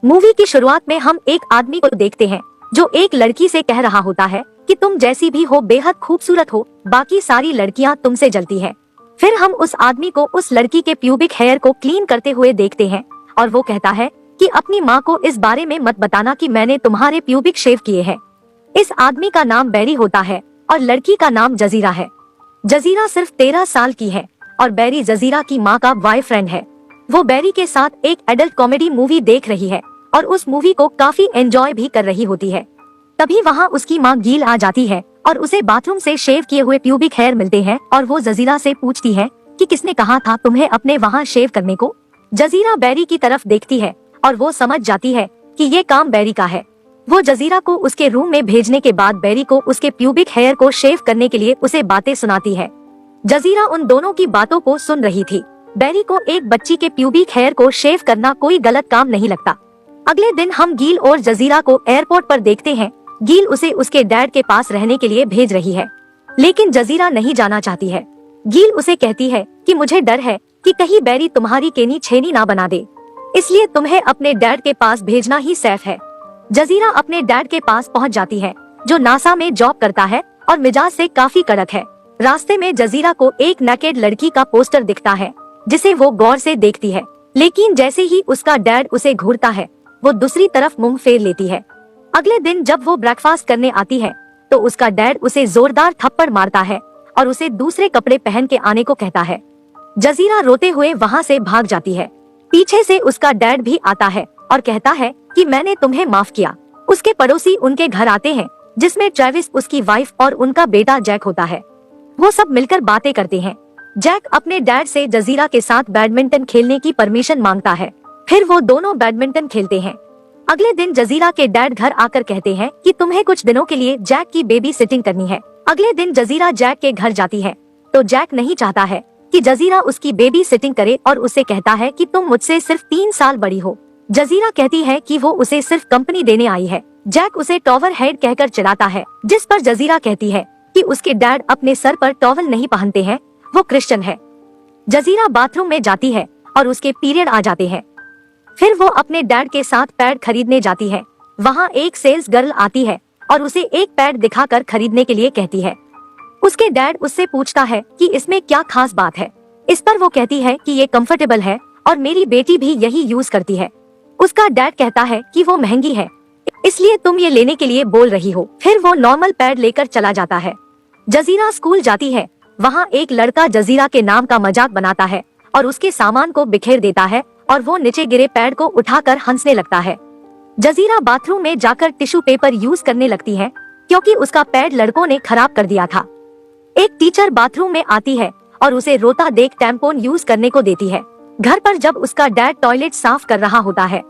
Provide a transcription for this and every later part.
Movie की शुरुआत में हम एक आदमी को देखते हैं जो एक लड़की से कह रहा होता है कि तुम जैसी भी हो बेहद खूबसूरत हो, बाकी सारी लड़कियां तुमसे जलती हैं। फिर हम उस आदमी को उस लड़की के प्यूबिक हेयर को क्लीन करते हुए देखते हैं और वो कहता है कि अपनी माँ को इस बारे में मत बताना कि मैंने तुम्हारे प्यूबिक शेव किए हैं। इस आदमी का नाम बैरी होता है और लड़की का नाम जजीरा है। जजीरा सिर्फ 13 साल की है और बैरी जजीरा की माँ का बॉयफ्रेंड है। वो बैरी के साथ एक एडल्ट कॉमेडी मूवी देख रही है और उस मूवी को काफी एंजॉय भी कर रही होती है। तभी वहाँ उसकी माँ गील आ जाती है और उसे बाथरूम से शेव किए हुए प्यूबिक हेयर मिलते हैं और वो जजीरा से पूछती है कि किसने कहा था तुम्हें अपने वहाँ शेव करने को। जजीरा बैरी की तरफ देखती है और वो समझ जाती है कि ये काम बैरी का है। वो जजीरा को उसके रूम में भेजने के बाद बैरी को उसके प्यूबिक हेयर को शेव करने के लिए उसे बातें सुनाती है। जजीरा उन दोनों की बातों को सुन रही थी। बैरी को एक बच्ची के प्यूबिक हेयर को शेव करना कोई गलत काम नहीं लगता। अगले दिन हम गील और जजीरा को एयरपोर्ट पर देखते हैं। गील उसे उसके डैड के पास रहने के लिए भेज रही है, लेकिन जजीरा नहीं जाना चाहती है। गील उसे कहती है कि मुझे डर है कि कहीं बैरी तुम्हारी केनी छेनी ना बना दे, इसलिए तुम्हें अपने डैड के पास भेजना ही सेफ है। जजीरा अपने डैड के पास पहुंच जाती है जो नासा में जॉब करता है और मिजाज से काफी कड़क है। रास्ते में जजीरा को एक नेकेड लड़की का पोस्टर दिखता है जिसे वो गौर से देखती है, लेकिन जैसे ही उसका डैड उसे घूरता है वो दूसरी तरफ मुंह फेर लेती है। अगले दिन जब वो ब्रेकफास्ट करने आती है तो उसका डैड उसे जोरदार थप्पड़ मारता है और उसे दूसरे कपड़े पहन के आने को कहता है। जजीरा रोते हुए वहाँ से भाग जाती है। पीछे से उसका डैड भी आता है और कहता है कि मैंने तुम्हें माफ किया। उसके पड़ोसी उनके घर आते हैं जिसमें ट्रेविस, उसकी वाइफ और उनका बेटा जैक होता है। वो सब मिलकर बातें करते हैं। जैक अपने डैड से जजीरा के साथ बैडमिंटन खेलने की परमिशन मांगता है। फिर वो दोनों बैडमिंटन खेलते हैं। अगले दिन जजीरा के डैड घर आकर कहते हैं कि तुम्हें कुछ दिनों के लिए जैक की बेबी सिटिंग करनी है। अगले दिन जजीरा जैक के घर जाती है तो जैक नहीं चाहता है कि जजीरा उसकी बेबी सिटिंग करे और उसे कहता है कि तुम मुझसे सिर्फ 3 साल बड़ी हो। जजीरा कहती है कि वो उसे सिर्फ कंपनी देने आई है। जैक उसे टॉवर हेड कहकर चिढ़ाता है, जिस पर जजीरा कहती है कि उसके डैड अपने सर पर टॉवल नहीं पहनते हैं, वो क्रिश्चियन है। जजीरा बाथरूम में जाती है और उसके पीरियड आ जाते हैं। फिर वो अपने डैड के साथ पैड खरीदने जाती है। वहाँ एक सेल्स गर्ल आती है और उसे एक पैड दिखाकर खरीदने के लिए कहती है। उसके डैड उससे पूछता है कि इसमें क्या खास बात है। इस पर वो कहती है कि ये कंफर्टेबल है और मेरी बेटी भी यही यूज करती है। उसका डैड कहता है कि वो महंगी है, इसलिए तुम ये लेने के लिए बोल रही हो। फिर वो नॉर्मल पैड लेकर चला जाता है। जजीरा स्कूल जाती है। वहाँ एक लड़का जजीरा के नाम का मजाक बनाता है और उसके सामान को बिखेर देता है और वो नीचे गिरे पैड को उठाकर हंसने लगता है। जजीरा बाथरूम में जाकर टिश्यू पेपर यूज करने लगती है क्योंकि उसका पैड लड़कों ने खराब कर दिया था। एक टीचर बाथरूम में आती है और उसे रोता देख टैम्पोन यूज करने को देती है। घर पर जब उसका डैड टॉयलेट साफ कर रहा होता है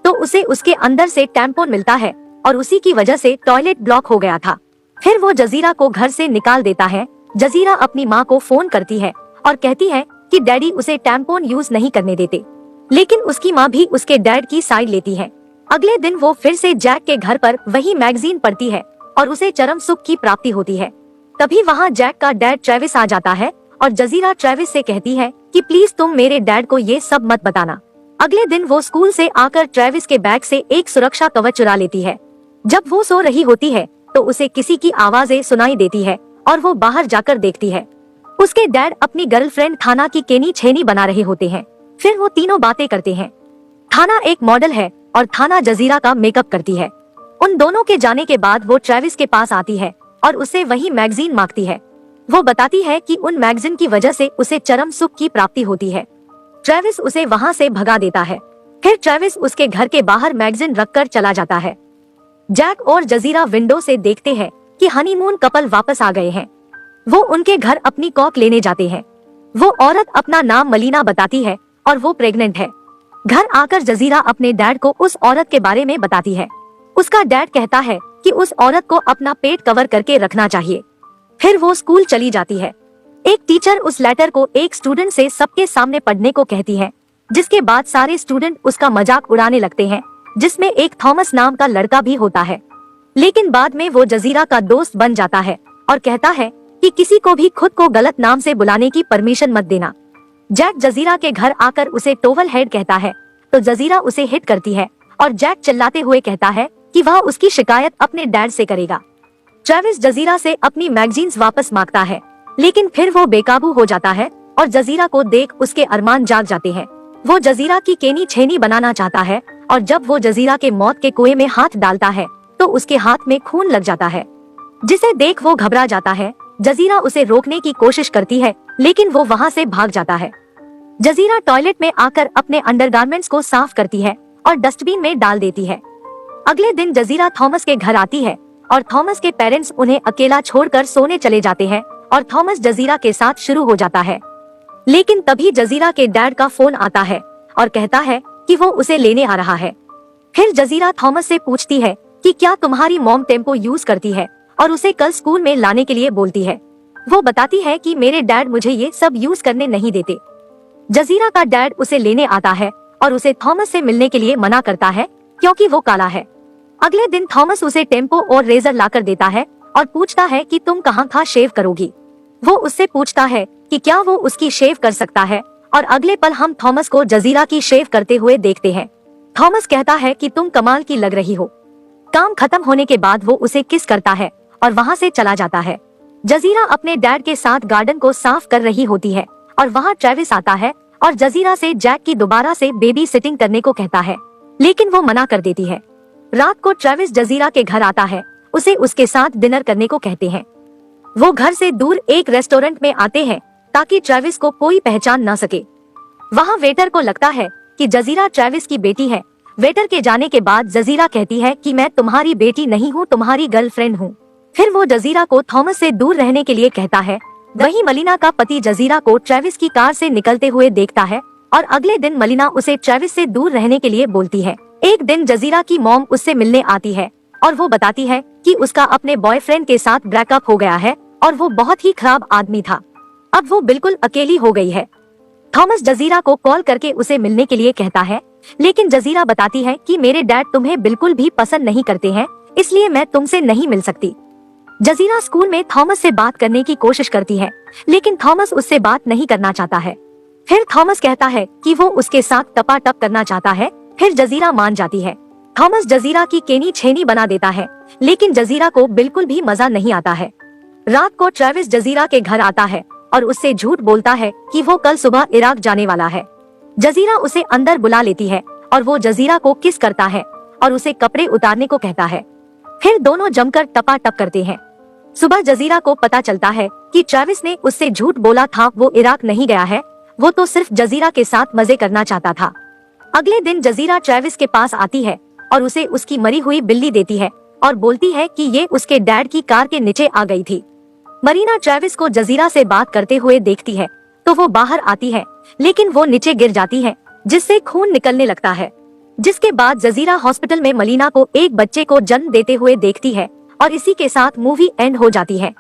तो उसे उसके अंदर से टैम्पोन मिलता है और उसी की वजह से टॉयलेट ब्लॉक हो गया था। फिर वो जजीरा को घर से निकाल देता है। जजीरा अपनी माँ को फोन करती है और कहती है कि डैडी उसे टैम्पोन यूज नहीं करने देते, लेकिन उसकी माँ भी उसके डैड की साइड लेती है। अगले दिन वो फिर से जैक के घर पर वही मैगजीन पढ़ती है और उसे चरम सुख की प्राप्ति होती है। तभी वहाँ जैक का डैड ट्रेविस आ जाता है और जजीरा ट्रेविस से कहती है कि प्लीज तुम मेरे डैड को ये सब मत बताना। अगले दिन वो स्कूल से आकर ट्रेविस के बैग से एक सुरक्षा कवच चुरा लेती है। जब वो सो रही होती है तो उसे किसी की आवाजें सुनाई देती है और वो बाहर जाकर देखती है। उसके डैड अपनी गर्लफ्रेंड थाना की केनी छेनी बना रहे होते हैं। फिर वो तीनों बातें करते हैं। थाना एक मॉडल है और थाना जजीरा का मेकअप करती है। उन दोनों के जाने के बाद वो ट्रेविस के पास आती है और उससे वही मैगजीन मांगती है। वो बताती है कि उन मैगजीन की वजह से उसे चरम सुख की प्राप्ति होती है। ट्रेविस उसे वहाँ से भगा देता है। फिर ट्रेविस उसके घर के बाहर मैगजीन रखकर चला जाता है। जैक और जजीरा विंडो से देखते हैं कि हनीमून कपल वापस आ गए हैं। वो उनके घर अपनी कॉक लेने जाते हैं। वो औरत अपना नाम मलीना बताती है और वो प्रेग्नेंट है। घर आकर जजीरा अपने डैड को उस औरत के बारे में बताती है। उसका डैड कहता है कि उस औरत को अपना पेट कवर करके रखना चाहिए। फिर वो स्कूल चली जाती है। एक टीचर उस लेटर को एक स्टूडेंट से सबके सामने पढ़ने को कहती है, जिसके बाद सारे स्टूडेंट उसका मजाक उड़ाने लगते हैं, जिसमें एक थॉमस नाम का लड़का भी होता है। लेकिन बाद में वो जजीरा का दोस्त बन जाता है और कहता है कि किसी को भी खुद को गलत नाम से बुलाने की परमिशन मत देना। जैक जजीरा के घर आकर उसे टोवल हेड कहता है तो जजीरा उसे हिट करती है और जैक चिल्लाते हुए कहता है कि वह उसकी शिकायत अपने डैड से करेगा। ट्रेविस जजीरा से अपनी मैगजीन्स वापस मांगता है, लेकिन फिर वो बेकाबू हो जाता है और जजीरा को देख उसके अरमान जाग जाते हैं। वो जजीरा की केनी छेनी बनाना चाहता है और जब वो जजीरा के मौत के कुएं में हाथ डालता है तो उसके हाथ में खून लग जाता है, जिसे देख वो घबरा जाता है। जजीरा उसे रोकने की कोशिश करती है, लेकिन वो वहाँ से भाग जाता है। जजीरा टॉयलेट में आकर अपने अंडरगारमेंट्स को साफ करती है और डस्टबिन में डाल देती है। अगले दिन जजीरा थॉमस के घर आती है और थॉमस के पेरेंट्स उन्हें अकेला छोड़कर सोने चले जाते हैं और थॉमस जजीरा के साथ शुरू हो जाता है। लेकिन तभी जजीरा के डैड का फोन आता है और कहता है कि वो उसे लेने आ रहा है। फिर जजीरा थॉमस से पूछती है कि क्या तुम्हारी मॉम टेम्पो यूज करती है और उसे कल स्कूल में लाने के लिए बोलती है। वो बताती है कि मेरे डैड मुझे ये सब यूज करने नहीं देते। जजीरा का डैड उसे लेने आता है और उसे थॉमस से मिलने के लिए मना करता है क्योंकि वो काला है। अगले दिन थॉमस उसे टेम्पो और रेजर लाकर देता है और पूछता है कि तुम कहाँ का शेव करोगी। वो उससे पूछता है कि क्या वो उसकी शेव कर सकता है और अगले पल हम थॉमस को जजीरा की शेव करते हुए देखते हैं। थॉमस कहता है कि तुम कमाल की लग रही हो। काम खत्म होने के बाद वो उसे किस करता है और वहाँ से चला जाता है। जजीरा अपने डैड के साथ गार्डन को साफ कर रही होती है और वहाँ ट्रेविस आता है और जजीरा से जैक की दोबारा से बेबी सिटिंग करने को कहता है, लेकिन वो मना कर देती है। रात को ट्रेविस जजीरा के घर आता है, उसे उसके साथ डिनर करने को कहते हैं। वो घर से दूर एक रेस्टोरेंट में आते हैं ताकि ट्रेविस को कोई पहचान न सके। वहाँ वेटर को लगता है कि जजीरा ट्रेविस की बेटी है। वेटर के जाने के बाद जजीरा कहती है कि मैं तुम्हारी बेटी नहीं हूँ, तुम्हारी गर्लफ्रेंड हूँ। फिर वो जजीरा को थॉमस से दूर रहने के लिए कहता है। वहीं मलिना का पति जजीरा को ट्रेविस की कार से निकलते हुए देखता है और अगले दिन मलिना उसे ट्रेविस से दूर रहने के लिए बोलती है। एक दिन जजीरा की मॉम उससे मिलने आती है और वो बताती है कि उसका अपने बॉयफ्रेंड के साथ ब्रेकअप हो गया है और वो बहुत ही खराब आदमी था। अब वो बिल्कुल अकेली हो गई है। थॉमस जजीरा को कॉल करके उसे मिलने के लिए कहता है, लेकिन जजीरा बताती है कि मेरे डैड तुम्हें बिल्कुल भी पसंद नहीं करते हैं, इसलिए मैं तुमसे नहीं मिल सकती। जजीरा स्कूल में थॉमस से बात करने की कोशिश करती है, लेकिन थॉमस उससे बात नहीं करना चाहता है। फिर थॉमस कहता है कि वो उसके साथ टपाटप करना चाहता है। फिर जजीरा मान जाती है। थॉमस जजीरा की केनी छेनी बना देता है, लेकिन जजीरा को बिल्कुल भी मजा नहीं आता है। रात को ट्रेविस जजीरा के घर आता है और उससे झूठ बोलता है कि वो कल सुबह इराक जाने वाला है। जजीरा उसे अंदर बुला लेती है और वो जजीरा को किस करता है और उसे कपड़े उतारने को कहता है। फिर दोनों जमकर टपाटप करते हैं। सुबह जजीरा को पता चलता है कि ट्रेविस ने उससे झूठ बोला था, वो इराक नहीं गया है, वो तो सिर्फ जजीरा के साथ मजे करना चाहता था। अगले दिन जजीरा ट्रेविस के पास आती है और उसे उसकी मरी हुई बिल्ली देती है और बोलती है कि ये उसके डैड की कार के नीचे आ गई थी। मरीना ट्रेविस को जजीरा से बात करते हुए देखती है तो वो बाहर आती है, लेकिन वो नीचे गिर जाती है जिससे खून निकलने लगता है। जिसके बाद जजीरा हॉस्पिटल में मलीना को एक बच्चे को जन्म देते हुए देखती है और इसी के साथ मूवी एंड हो जाती है।